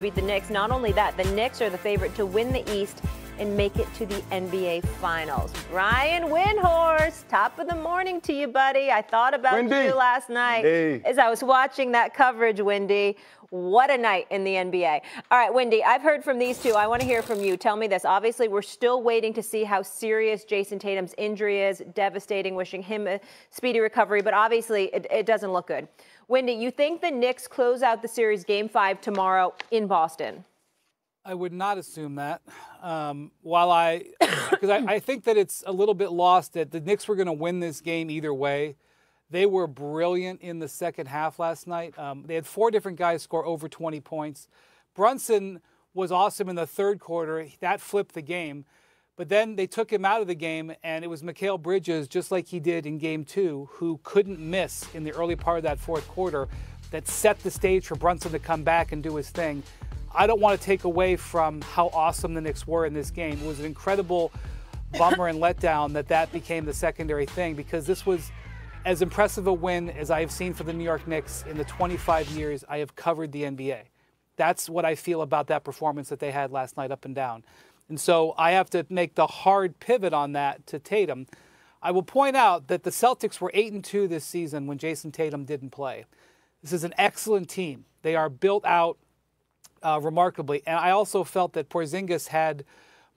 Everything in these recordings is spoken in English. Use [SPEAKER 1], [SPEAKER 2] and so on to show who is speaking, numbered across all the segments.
[SPEAKER 1] beat the Knicks. Not only that, the Knicks are the favorite to win the East and make it to the NBA Finals. Brian Windhorst, top of the morning to you, buddy. I thought about you last night as I was watching that coverage, Windy. What a night in the NBA. All right, Windy, I've heard from these two. I want to hear from you. Tell me this. Obviously, we're still waiting to see how serious Jason Tatum's injury is. Devastating, wishing him a speedy recovery, but obviously it doesn't look good. Windy, you think the Knicks close out the series Game 5 tomorrow in Boston?
[SPEAKER 2] I would not assume that. Because I think that it's a little bit lost that the Knicks were going to win this game either way. They were brilliant in the second half last night. They had 4 different guys score over 20 points. Brunson was awesome in the third quarter. That flipped the game. But then they took him out of the game, and it was Mikal Bridges, just like he did in Game 2, who couldn't miss in the early part of that fourth quarter, that set the stage for Brunson to come back and do his thing. I don't want to take away from how awesome the Knicks were in this game. It was an incredible bummer and letdown that became the secondary thing, because this was as impressive a win as I have seen for the New York Knicks in the 25 years I have covered the NBA. That's what I feel about that performance that they had last night, up and down. And so I have to make the hard pivot on that to Tatum. I will point out that the Celtics were 8-2 this season when Jason Tatum didn't play. This is an excellent team. They are built out remarkably. And I also felt that Porzingis had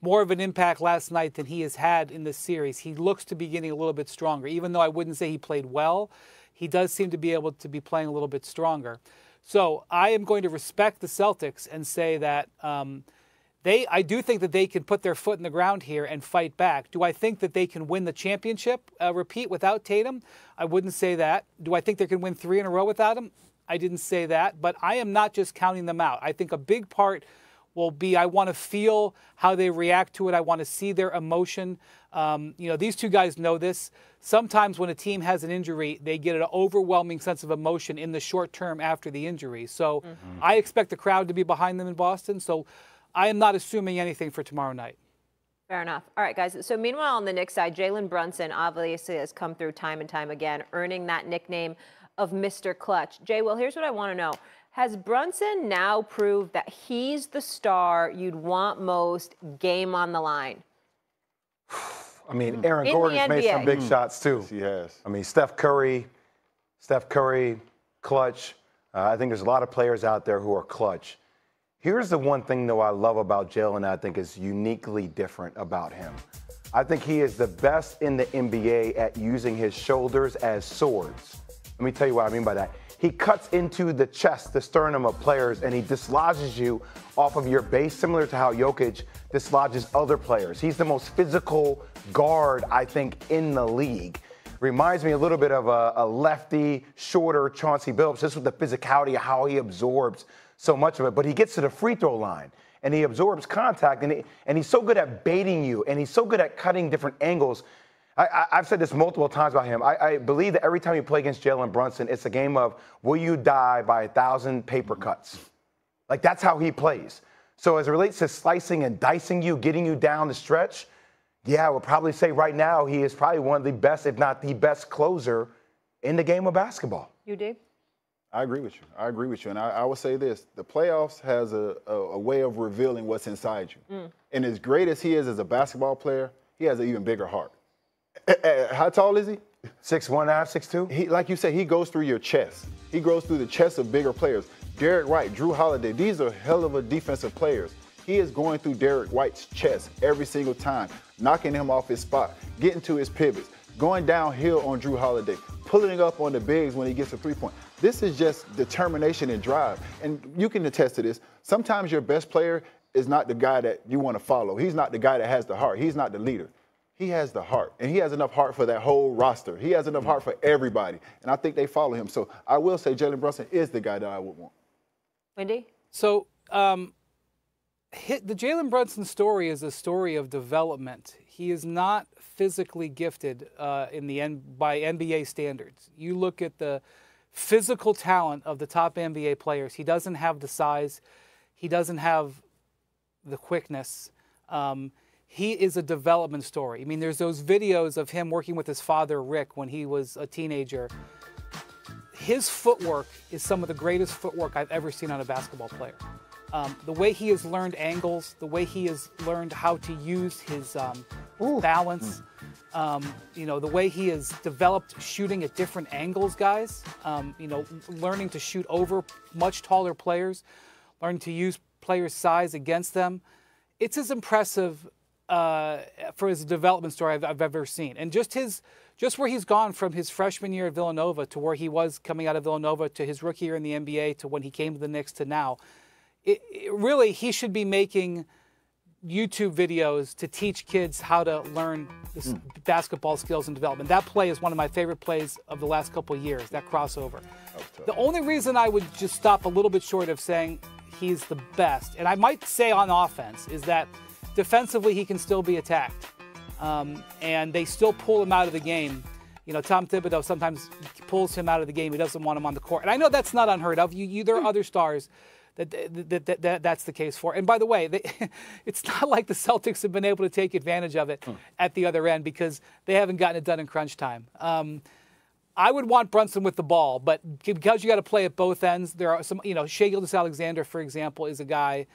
[SPEAKER 2] more of an impact last night than he has had in this series. He looks to be getting a little bit stronger. Even though I wouldn't say he played well, he does seem to be able to be playing a little bit stronger. So I am going to respect the Celtics and say that I do think that they can put their foot in the ground here and fight back. Do I think that they can win the championship, repeat, without Tatum? I wouldn't say that. Do I think they can win 3 in a row without him? I didn't say that. But I am not just counting them out. I think a big part will be I want to feel how they react to it. I want to see their emotion. These two guys know this. Sometimes when a team has an injury, they get an overwhelming sense of emotion in the short term after the injury. So I expect the crowd to be behind them in Boston. So I am not assuming anything for tomorrow night.
[SPEAKER 1] Fair enough. All right, guys. So meanwhile, on the Knicks side, Jalen Brunson obviously has come through time and time again, earning that nickname of Mr. Clutch. Jay, well, here's what I want to know. Has Brunson now proved that he's the star you'd want most, game on the line?
[SPEAKER 3] I mean, Aaron Gordon's made some big shots, too.
[SPEAKER 4] Yes, he has.
[SPEAKER 3] I mean, Steph Curry, clutch. I think there's a lot of players out there who are clutch. Here's the one thing, though, I love about Jalen I think is uniquely different about him. I think he is the best in the NBA at using his shoulders as swords. Let me tell you what I mean by that. He cuts into the chest, the sternum of players, and he dislodges you off of your base, similar to how Jokic dislodges other players. He's the most physical guard, I think, in the league. Reminds me a little bit of a lefty, shorter Chauncey Billups, just with the physicality of how he absorbs so much of it. But he gets to the free throw line, and he absorbs contact, and he's so good at baiting you, and he's so good at cutting different angles. I've said this multiple times about him. I believe that every time you play against Jalen Brunson, it's a game of will you die by 1,000 paper cuts? Like, that's how he plays. So as it relates to slicing and dicing you, getting you down the stretch, yeah, I would probably say right now he is probably one of the best, if not the best closer in the game of basketball.
[SPEAKER 1] You do?
[SPEAKER 4] I agree with you. And I would say this. The playoffs has a way of revealing what's inside you. And as great as he is as a basketball player, he has an even bigger heart. How tall is he?
[SPEAKER 3] 6'1.5", 6'2"?
[SPEAKER 4] Like you said, he goes through your chest. He goes through the chest of bigger players. Derek White, Drew Holiday, these are hell of a defensive players. He is going through Derek White's chest every single time, knocking him off his spot, getting to his pivots, going downhill on Drew Holiday, pulling up on the bigs when he gets a three-point. This is just determination and drive. And you can attest to this. Sometimes your best player is not the guy that you want to follow. He's not the guy that has the heart. He's not the leader. He has the heart, and he has enough heart for that whole roster. He has enough heart for everybody, and I think they follow him. So I will say Jalen Brunson is the guy that I would want.
[SPEAKER 1] Wendy?
[SPEAKER 2] So the Jalen Brunson story is a story of development. He is not physically gifted by NBA standards. You look at the physical talent of the top NBA players. He doesn't have the size. He doesn't have the quickness. He is a development story. I mean, there's those videos of him working with his father, Rick, when he was a teenager. His footwork is some of the greatest footwork I've ever seen on a basketball player. The way he has learned angles, the way he has learned how to use his balance, the way he has developed shooting at different angles, guys, learning to shoot over much taller players, learning to use players' size against them. It's as impressive for his development story I've ever seen. And just where he's gone from his freshman year at Villanova to where he was coming out of Villanova to his rookie year in the NBA to when he came to the Knicks to now, really, he should be making YouTube videos to teach kids how to learn this basketball skills and development. That play is one of my favorite plays of the last couple of years, that crossover. The only reason I would just stop a little bit short of saying he's the best, and I might say on offense, is that defensively he can still be attacked. And they still pull him out of the game. Tom Thibodeau sometimes pulls him out of the game. He doesn't want him on the court. And I know that's not unheard of. There are other stars that's the case for. And by the way, it's not like the Celtics have been able to take advantage of it at the other end because they haven't gotten it done in crunch time. I would want Brunson with the ball, but because you got to play at both ends, there are some, Shai Gilgeous-Alexander, for example, is a guy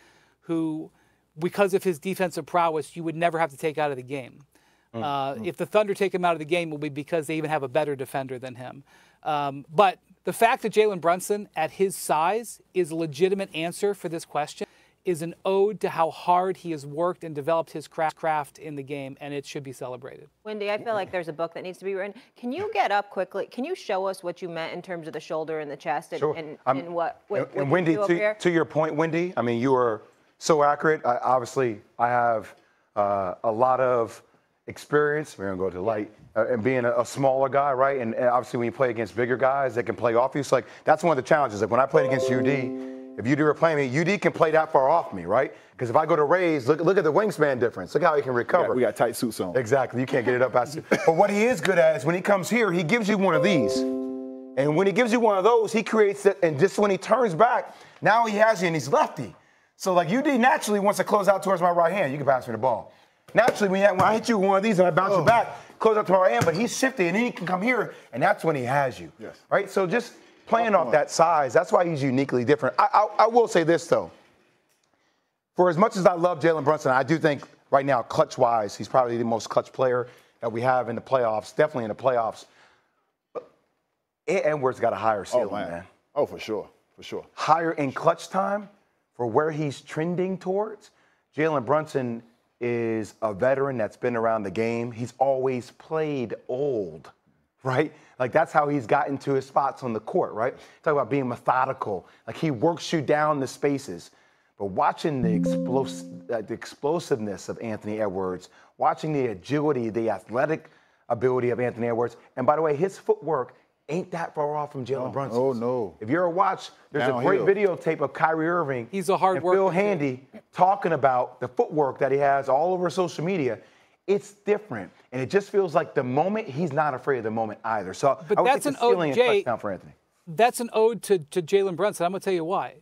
[SPEAKER 2] who, because of his defensive prowess, you would never have to take out of the game. If the Thunder take him out of the game, it will be because they even have a better defender than him. But the fact that Jalen Brunson, at his size, is a legitimate answer for this question is an ode to how hard he has worked and developed his craft in the game, and it should be celebrated.
[SPEAKER 1] Wendy, I feel like there's a book that needs to be written. Can you get up quickly? Can you show us what you meant in terms of the shoulder and the chest and,
[SPEAKER 3] sure.
[SPEAKER 1] and what
[SPEAKER 3] Wendy, to your point, Wendy, I mean, you are so accurate. Obviously, I have a lot of experience. We're going to go to the light. And being a smaller guy, right? And obviously when you play against bigger guys that can play off you, so that's one of the challenges. Like when I played against UD, if UD were playing me, UD can play that far off me, right? Because if I go to Rays, look at the wingspan difference. Look how he can recover.
[SPEAKER 4] We got tight suits on.
[SPEAKER 3] Exactly. You can't get it up. But what he is good at is when he comes here, he gives you one of these. And when he gives you one of those, he creates it. And just when he turns back, now he has you and he's lefty. So like UD naturally wants to close out towards my right hand. You can pass me the ball. Naturally, when I hit you with one of these and I bounce you back, close up to our hand, but he's shifty, and then he can come here, and that's when he has you.
[SPEAKER 4] Yes.
[SPEAKER 3] Right? So just playing off that size, that's why he's uniquely different. I will say this, though. For as much as I love Jalen Brunson, I do think right now, clutch-wise, he's probably the most clutch player that we have in the playoffs, definitely in the playoffs. But Edwards got a higher ceiling, man.
[SPEAKER 4] Oh, for sure. For sure.
[SPEAKER 3] Higher in clutch time for where he's trending towards. Jalen Brunson is a veteran that's been around the game. He's always played old, right? Like that's how he's gotten to his spots on the court, right? Talk about being methodical. Like he works you down the spaces. But watching the explosiveness of Anthony Edwards, watching the agility, the athletic ability of Anthony Edwards, and by the way, his footwork ain't that far off from Jalen Brunson.
[SPEAKER 4] Oh, no.
[SPEAKER 3] If you ever watch, there's a great videotape of Kyrie Irving.
[SPEAKER 2] He's a hard worker.
[SPEAKER 3] Phil Handy talking about the footwork that he has all over social media. It's different. And it just feels like the moment, he's not afraid of the moment either. So
[SPEAKER 2] but
[SPEAKER 3] I would
[SPEAKER 2] that's
[SPEAKER 3] think
[SPEAKER 2] an
[SPEAKER 3] the ceiling
[SPEAKER 2] ode,
[SPEAKER 3] is touchdown for Anthony.
[SPEAKER 2] That's an ode to Jalen Brunson. I'm going to tell you why.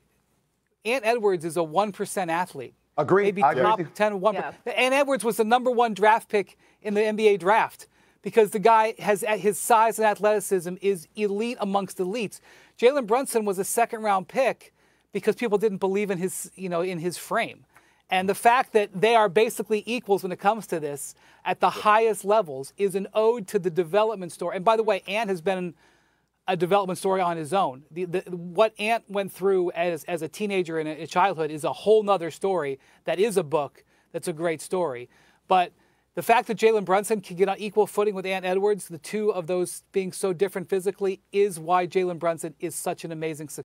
[SPEAKER 2] Ant Edwards is a 1% athlete.
[SPEAKER 3] Agreed.
[SPEAKER 2] Maybe top 10, 1%. Yeah. Ant Edwards was the #1 draft pick in the NBA draft, because the guy has his size and athleticism is elite amongst elites. Jalen Brunson was a second-round pick because people didn't believe in his, in his frame. And the fact that they are basically equals when it comes to this at the highest levels is an ode to the development story. And by the way, Ant has been a development story on his own. What Ant went through as a teenager in a childhood is a whole nother story. That is a book. That's a great story. But the fact that Jalen Brunson can get on equal footing with Ant Edwards, the two of those being so different physically, is why Jalen Brunson is such an amazing success.